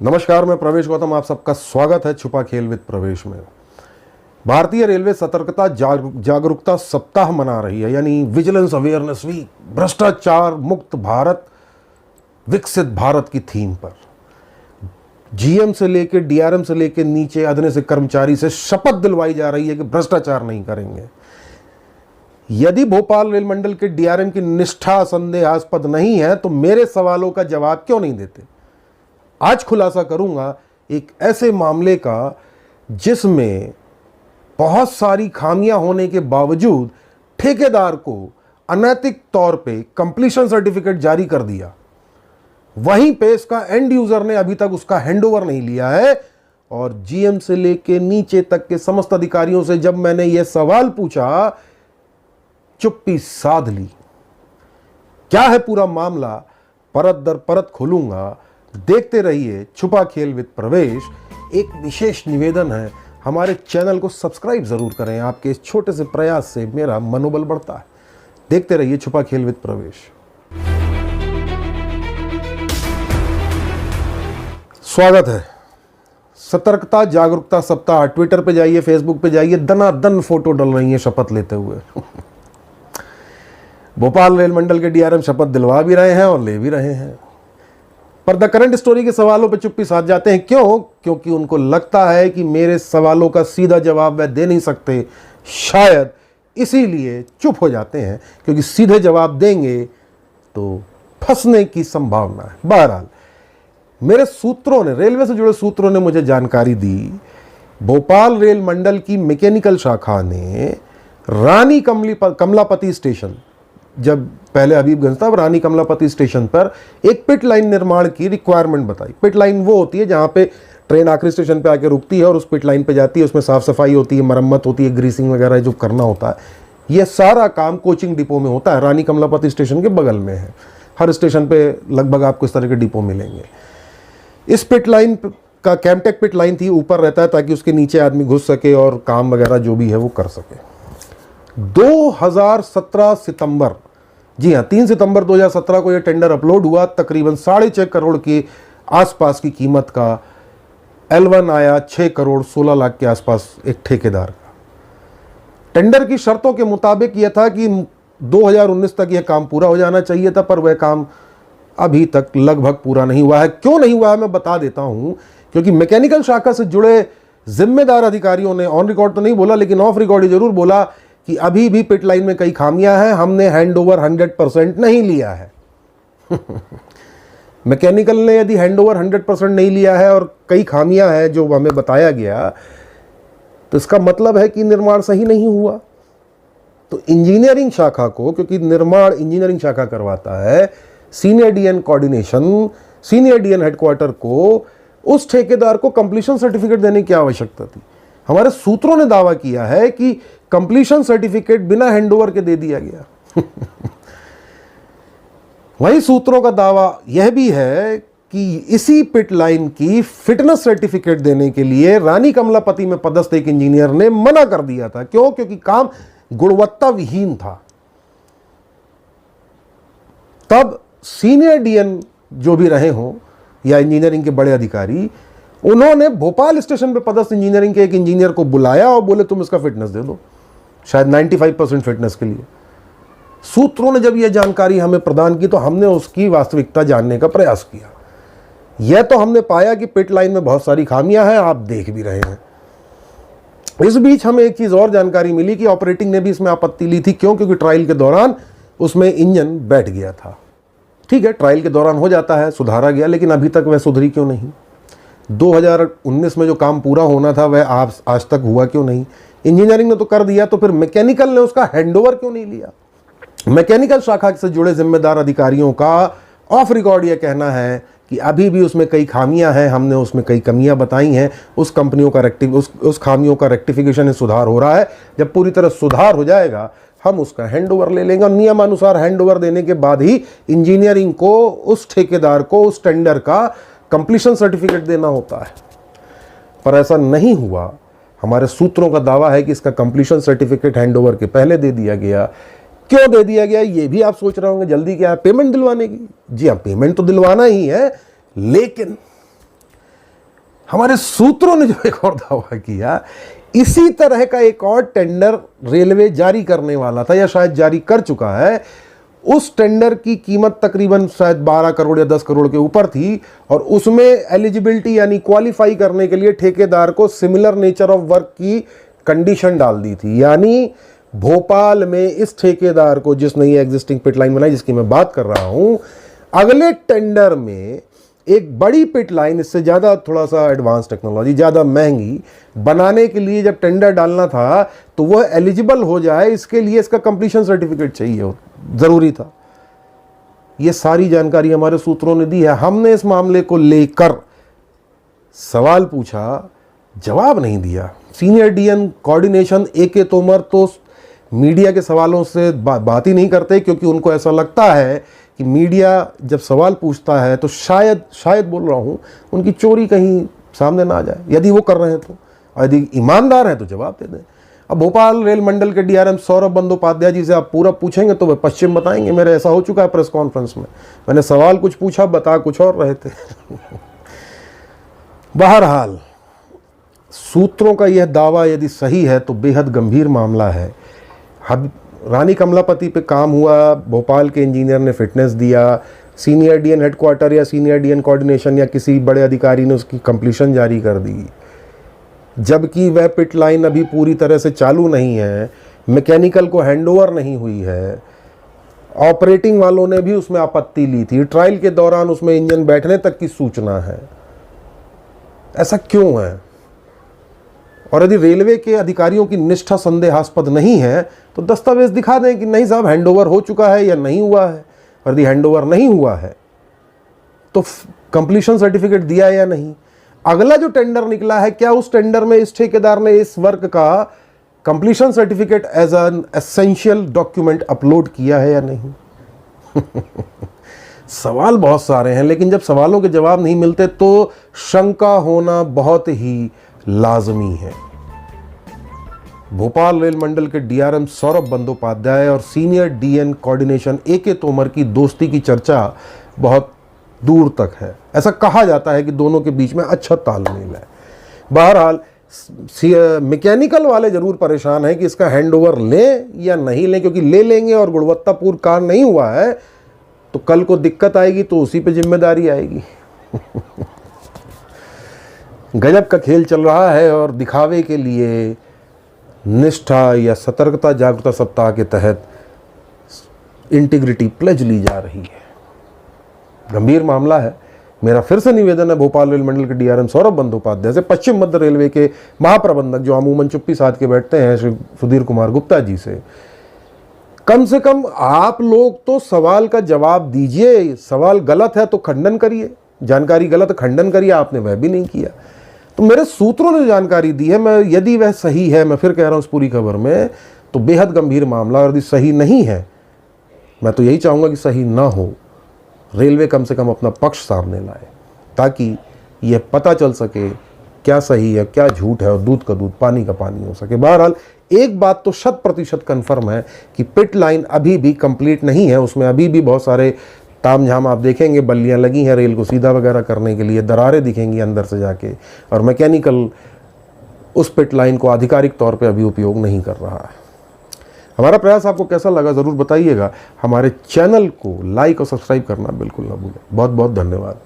नमस्कार, मैं प्रवेश गौतम, आप सबका स्वागत है छुपा खेल विद प्रवेश में। भारतीय रेलवे सतर्कता जागरूकता सप्ताह मना रही है, यानी विजिलेंस अवेयरनेस वीक, भ्रष्टाचार मुक्त भारत विकसित भारत की थीम पर जीएम से लेकर डीआरएम से लेकर नीचे अदने से कर्मचारी से शपथ दिलवाई जा रही है कि भ्रष्टाचार नहीं करेंगे। यदि भोपाल रेल मंडल के डीआरएम की निष्ठा संदेहास्पद नहीं है तो मेरे सवालों का जवाब क्यों नहीं देते। आज खुलासा करूंगा एक ऐसे मामले का जिसमें बहुत सारी खामियां होने के बावजूद ठेकेदार को अनैतिक तौर पे कंप्लीशन सर्टिफिकेट जारी कर दिया, वहीं पे इसका एंड यूजर ने अभी तक उसका हैंडओवर नहीं लिया है। और जीएम से लेके नीचे तक के समस्त अधिकारियों से जब मैंने यह सवाल पूछा, चुप्पी साध ली। क्या है पूरा मामला, परत दर परत खोलूंगा, देखते रहिए छुपा खेल विद प्रवेश। एक विशेष निवेदन है, हमारे चैनल को सब्सक्राइब जरूर करें, आपके इस छोटे से प्रयास से मेरा मनोबल बढ़ता है। देखते रहिए छुपा खेल विद प्रवेश। स्वागत है। सतर्कता जागरूकता सप्ताह, ट्विटर पे जाइए, फेसबुक पे जाइए, दनादन फोटो डल रही है शपथ लेते हुए। भोपाल रेल मंडल के डीआरएम शपथ दिलवा भी रहे हैं और ले भी रहे हैं, पर द करंट स्टोरी के सवालों पर चुप्पी साध जाते हैं। क्यों? क्योंकि उनको लगता है कि मेरे सवालों का सीधा जवाब वह दे नहीं सकते, शायद इसीलिए चुप हो जाते हैं, क्योंकि सीधे जवाब देंगे तो फंसने की संभावना है। बहरहाल, मेरे सूत्रों ने, रेलवे से जुड़े सूत्रों ने मुझे जानकारी दी, भोपाल रेल मंडल की मैकेनिकल शाखा ने रानी कमलापति स्टेशन, जब पहले हबीबगंज था, रानी कमलापति स्टेशन पर एक पिट लाइन निर्माण की रिक्वायरमेंट बताई। पिट लाइन वो होती है जहाँ पे ट्रेन आखिरी स्टेशन पे आके रुकती है और उस पिट लाइन पे जाती है, उसमें साफ सफाई होती है, मरम्मत होती है, ग्रीसिंग वगैरह जो करना होता है। ये सारा काम कोचिंग डिपो में होता है, रानी कमलापति स्टेशन के बगल में है। हर स्टेशन पे लगभग आपको इस तरह के डिपो मिलेंगे। इस पिट लाइन का कैमटेक पिट लाइन थी, ऊपर रहता है ताकि उसके नीचे आदमी घुस सके और काम वगैरह जो भी है वो कर सके। 2017 सितंबर, जी हाँ 3 सितंबर 2017 को यह टेंडर अपलोड हुआ। तकरीबन 6.5 करोड़ के आसपास की कीमत का L1 आया, 6 करोड़ 16 लाख के आसपास एक ठेकेदार का। टेंडर की शर्तों के मुताबिक यह था कि 2019 तक यह काम पूरा हो जाना चाहिए था, पर वह काम अभी तक लगभग पूरा नहीं हुआ है। क्यों नहीं हुआ है मैं बता देता हूं। क्योंकि मैकेनिकल शाखा से जुड़े जिम्मेदार अधिकारियों ने, ऑन रिकॉर्ड तो नहीं बोला लेकिन ऑफ रिकॉर्ड ही जरूर बोला कि अभी भी पिट लाइन में कई खामियां हैं, हमने हैंडओवर 100% नहीं लिया है। मैकेनिकल ने यदि हैंडओवर 100% नहीं लिया है और कई खामियां हैं जो हमें बताया गया, तो इसका मतलब है कि निर्माण सही नहीं हुआ। तो इंजीनियरिंग शाखा को, क्योंकि निर्माण इंजीनियरिंग शाखा करवाता है, senior DN coordination, senior DN headquarter को उस ठेकेदार को कंप्लीशन सर्टिफिकेट देने की आवश्यकता थी। हमारे सूत्रों ने दावा किया है कि कंप्लीशन सर्टिफिकेट बिना हैंडओवर के दे दिया गया। वही सूत्रों का दावा यह भी है कि इसी पिट लाइन की फिटनेस सर्टिफिकेट देने के लिए रानी कमलापति में पदस्थ एक इंजीनियर ने मना कर दिया था। क्यों? क्योंकि काम गुणवत्ता विहीन था। तब सीनियर डीएन जो भी रहे हों या इंजीनियरिंग के बड़े अधिकारी, उन्होंने भोपाल स्टेशन पे पदस्थ इंजीनियरिंग के एक इंजीनियर को बुलाया और बोले तुम इसका फिटनेस दे दो, शायद 95% फिटनेस के लिए। सूत्रों ने जब यह जानकारी हमें प्रदान की तो हमने उसकी वास्तविकता जानने का प्रयास किया। यह तो हमने पाया कि पिट लाइन में बहुत सारी खामियां हैं, आप देख भी रहे हैं। इस बीच हमें एक चीज और जानकारी मिली कि ऑपरेटिंग ने भी इसमें आपत्ति ली थी। क्यों? क्योंकि ट्रायल के दौरान उसमें इंजन बैठ गया था। ठीक है, ट्रायल के दौरान हो जाता है, सुधारा गया, लेकिन अभी तक वह सुधरी क्यों नहीं? 2019 में जो काम पूरा होना था वह आज तक हुआ क्यों नहीं? इंजीनियरिंग ने तो कर दिया, तो फिर मैकेनिकल ने उसका हैंडओवर क्यों नहीं लिया? मैकेनिकल शाखा से जुड़े जिम्मेदार अधिकारियों का ऑफ रिकॉर्ड यह कहना है कि अभी भी उसमें कई खामियां हैं, हमने उसमें कई कमियां बताई हैं, उस कंपनियों का उस खामियों का रेक्टिफिकेशन सुधार हो रहा है। जब पूरी तरह सुधार हो जाएगा हम उसका हैंडओवर ले लेंगे और नियमानुसार हैंडओवर देने के बाद ही इंजीनियरिंग को, उस ठेकेदार को, उस टेंडर का कंप्लीशन सर्टिफिकेट देना होता है। पर ऐसा नहीं हुआ। हमारे सूत्रों का दावा है कि इसका कंप्लीशन सर्टिफिकेट हैंडओवर के पहले दे दिया गया। क्यों दे दिया गया ये भी आप सोच रहे होंगे, जल्दी क्या है पेमेंट दिलवाने की। जी हाँ, पेमेंट तो दिलवाना ही है, लेकिन हमारे सूत्रों ने जो एक और दावा किया, इसी तरह का एक और टेंडर रेलवे जारी करने वाला था या शायद जारी कर चुका है। उस टेंडर की कीमत तकरीबन शायद 12 करोड़ या 10 करोड़ के ऊपर थी और उसमें एलिजिबिलिटी यानी क्वालिफाई करने के लिए ठेकेदार को सिमिलर नेचर ऑफ वर्क की कंडीशन डाल दी थी। यानी भोपाल में इस ठेकेदार को, जिसने ये एग्जिस्टिंग पिट लाइन बनाई जिसकी मैं बात कर रहा हूं, अगले टेंडर में एक बड़ी पिट लाइन, इससे ज़्यादा थोड़ा सा एडवांस टेक्नोलॉजी, ज़्यादा महंगी बनाने के लिए जब टेंडर डालना था तो वह एलिजिबल हो जाए, इसके लिए इसका कंप्लीशन सर्टिफिकेट चाहिए, ज़रूरी था। ये सारी जानकारी हमारे सूत्रों ने दी है। हमने इस मामले को लेकर सवाल पूछा, जवाब नहीं दिया। Senior DN coordination AK Tomar तो मीडिया के सवालों से बात ही नहीं करते, क्योंकि उनको ऐसा लगता है कि मीडिया जब सवाल पूछता है तो शायद बोल रहा हूं, उनकी चोरी कहीं सामने ना आ जाए, यदि वो कर रहे हैं तो, और यदि ईमानदार हैं तो जवाब दे दें। अब भोपाल रेल मंडल के DRM सौरभ बंदोपाध्याय जी से आप पूरा पूछेंगे तो वे पश्चिम बताएंगे। मेरा ऐसा हो चुका है प्रेस कॉन्फ्रेंस में, मैंने सवाल कुछ पूछा, बता कुछ और रहे थे। बहरहाल सूत्रों का यह दावा यदि सही है तो बेहद गंभीर मामला है। रानी कमलापति पे काम हुआ, भोपाल के इंजीनियर ने फिटनेस दिया, सीनियर डीएन हेडक्वार्टर या सीनियर डीएन कोऑर्डिनेशन या किसी बड़े अधिकारी ने उसकी कंप्लीशन जारी कर दी, जबकि वह पिट लाइन अभी पूरी तरह से चालू नहीं है, मैकेनिकल को हैंडओवर नहीं हुई है, ऑपरेटिंग वालों ने भी उसमें आपत्ति ली थी, ट्रायल के दौरान उसमें इंजन बैठने तक की सूचना है। ऐसा क्यों है? और यदि रेलवे के अधिकारियों की निष्ठा संदेहास्पद नहीं है तो दस्तावेज दिखा दें कि नहीं साहब हैंडओवर हो चुका है या नहीं हुआ है, और यदि हैंडओवर नहीं हुआ है तो कंप्लीशन सर्टिफिकेट दिया या नहीं। अगला जो टेंडर निकला है, क्या उस टेंडर में इस ठेकेदार ने इस वर्क का completion certificate as an essential document upload किया है या नहीं? सवाल बहुत सारे हैं, लेकिन जब सवालों के जवाब नहीं मिलते तो शंका होना बहुत ही लाजमी है। भोपाल रेल मंडल के DRM सौरभ बंदोपाध्याय और senior DN coordination AK Tomar की दोस्ती की चर्चा बहुत दूर तक है। ऐसा कहा जाता है कि दोनों के बीच में अच्छा तालमेल है। बहरहाल मैकेनिकल वाले जरूर परेशान हैं कि इसका हैंडओवर लें या नहीं लें, क्योंकि ले लेंगे और गुणवत्तापूर्ण कार्य नहीं हुआ है तो कल को दिक्कत आएगी तो उसी पे जिम्मेदारी आएगी। गजब का खेल चल रहा है और दिखावे के लिए निष्ठा या सतर्कता जागरूकता सप्ताह के तहत इंटीग्रिटी प्लेज ली जा रही है। गंभीर मामला है। मेरा फिर से निवेदन है भोपाल रेल मंडल के DRM सौरभ बंदोपाध्याय से, पश्चिम मध्य रेलवे के महाप्रबंधक जो अमूमन चुप्पी साध के बैठते हैं श्री सुधीर कुमार गुप्ता जी से, कम से कम आप लोग तो सवाल का जवाब दीजिए। सवाल गलत है तो खंडन करिए, जानकारी गलत खंडन करिए। आपने वह भी नहीं किया। तो मेरे सूत्रों ने जानकारी दी है, मैं यदि वह सही है, मैं फिर कह रहा हूं इस पूरी खबर में, तो बेहद गंभीर मामला। और यदि सही नहीं है, मैं तो यही चाहूंगा कि सही ना हो, रेलवे कम से कम अपना पक्ष सामने लाए ताकि यह पता चल सके क्या सही है क्या झूठ है और दूध का दूध पानी का पानी हो सके। बहरहाल एक बात तो 100% कन्फर्म है कि पिट लाइन अभी भी कंप्लीट नहीं है, उसमें अभी भी बहुत सारे तामझाम आप देखेंगे, बल्लियां लगी हैं रेल को सीधा वगैरह करने के लिए, दरारें दिखेंगी अंदर से जाके, और मैकेनिकल उस पिट लाइन को आधिकारिक तौर पे अभी उपयोग नहीं कर रहा है। हमारा प्रयास आपको कैसा लगा ज़रूर बताइएगा। हमारे चैनल को लाइक और सब्सक्राइब करना बिल्कुल ना भूलें। बहुत बहुत धन्यवाद।